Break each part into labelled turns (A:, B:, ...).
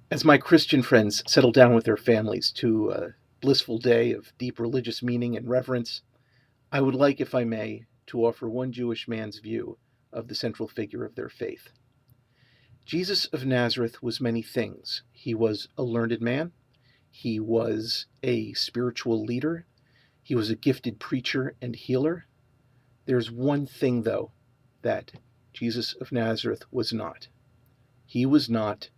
A: As my Christian friends settle down with their families to a blissful day of deep religious meaning and reverence, I would like, if I may, to offer one Jewish man's view of the central figure of their faith. Jesus of Nazareth was many things. He was a learned man, he was a spiritual leader, he was a gifted preacher and healer. There's one thing, though, that Jesus of Nazareth was not. He was not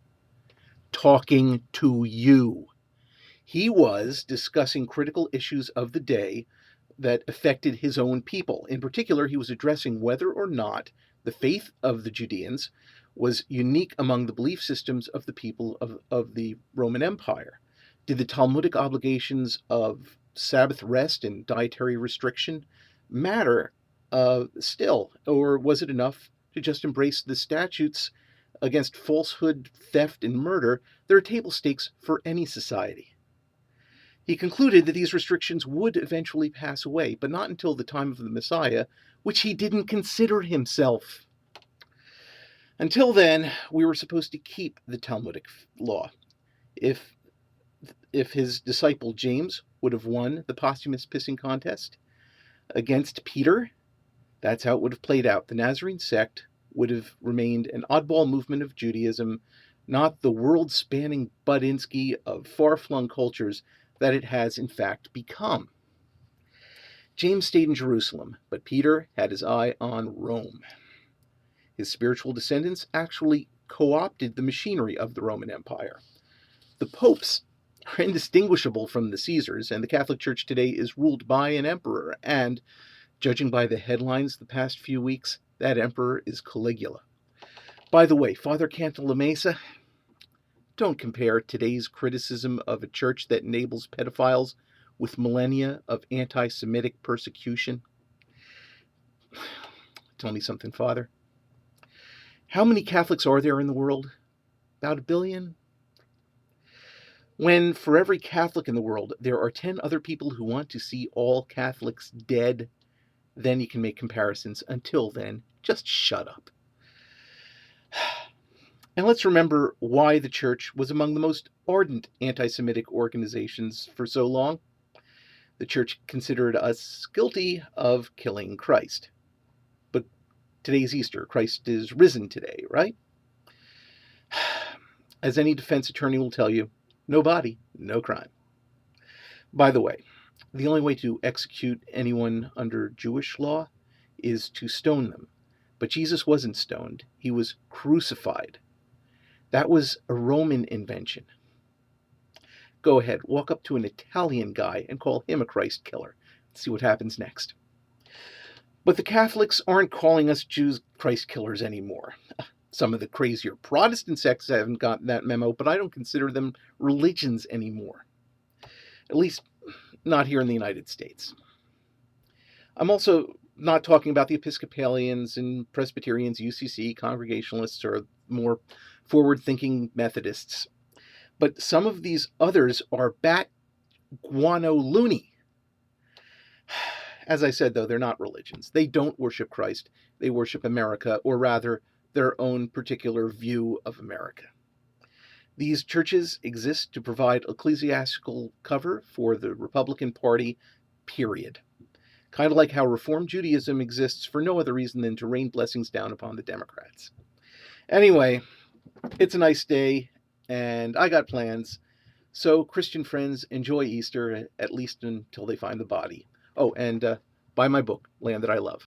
A: talking to you. He was discussing critical issues of the day that affected his own people. In particular, he was addressing whether or not the faith of the Judeans was unique among the belief systems of the people of the Roman Empire. Did the Talmudic obligations of Sabbath rest and dietary restriction matter still, or was it enough to just embrace the statutes against falsehood, theft, and murder that are table stakes for any society? He concluded that these restrictions would eventually pass away, but not until the time of the Messiah, which he didn't consider himself. Until then, we were supposed to keep the Talmudic law. If his disciple James would have won the posthumous pissing contest against Peter, that's how it would have played out. The Nazarene sect would have remained an oddball movement of Judaism, not the world-spanning Budinsky of far-flung cultures that it has in fact become. James stayed in Jerusalem, but Peter had his eye on Rome. His spiritual descendants actually co-opted the machinery of the Roman Empire. The popes are indistinguishable from the Caesars, and the Catholic Church today is ruled by an emperor, and, judging by the headlines the past few weeks, that emperor is Caligula. By the way, Father Cantalamessa, don't compare today's criticism of a church that enables pedophiles with millennia of anti-Semitic persecution. Tell me something, Father. How many Catholics are there in the world? About 1 billion? When for every Catholic in the world, there are 10 other people who want to see all Catholics dead, then you can make comparisons. Until then, just shut up. And let's remember why the church was among the most ardent anti-Semitic organizations for so long. The church considered us guilty of killing Christ. But today's Easter. Christ is risen today, right? As any defense attorney will tell you, no body, no crime. By the way, the only way to execute anyone under Jewish law is to stone them. But Jesus wasn't stoned. He was crucified. That was a Roman invention. Go ahead, walk up to an Italian guy and call him a Christ killer. See what happens next. But the Catholics aren't calling us Jews Christ killers anymore. Some of the crazier Protestant sects haven't gotten that memo, but I don't consider them religions anymore. At least, not here in the United States. I'm also not talking about the Episcopalians and Presbyterians, UCC, Congregationalists, or more forward-thinking Methodists. But some of these others are bat guano loony. As I said, though, they're not religions. They don't worship Christ. They worship America, or rather, their own particular view of America. These churches exist to provide ecclesiastical cover for the Republican Party, period. Kind of like how Reform Judaism exists for no other reason than to rain blessings down upon the Democrats. Anyway, it's a nice day, and I got plans. So, Christian friends, enjoy Easter, at least until they find the body. Oh, and buy my book, Land That I Love.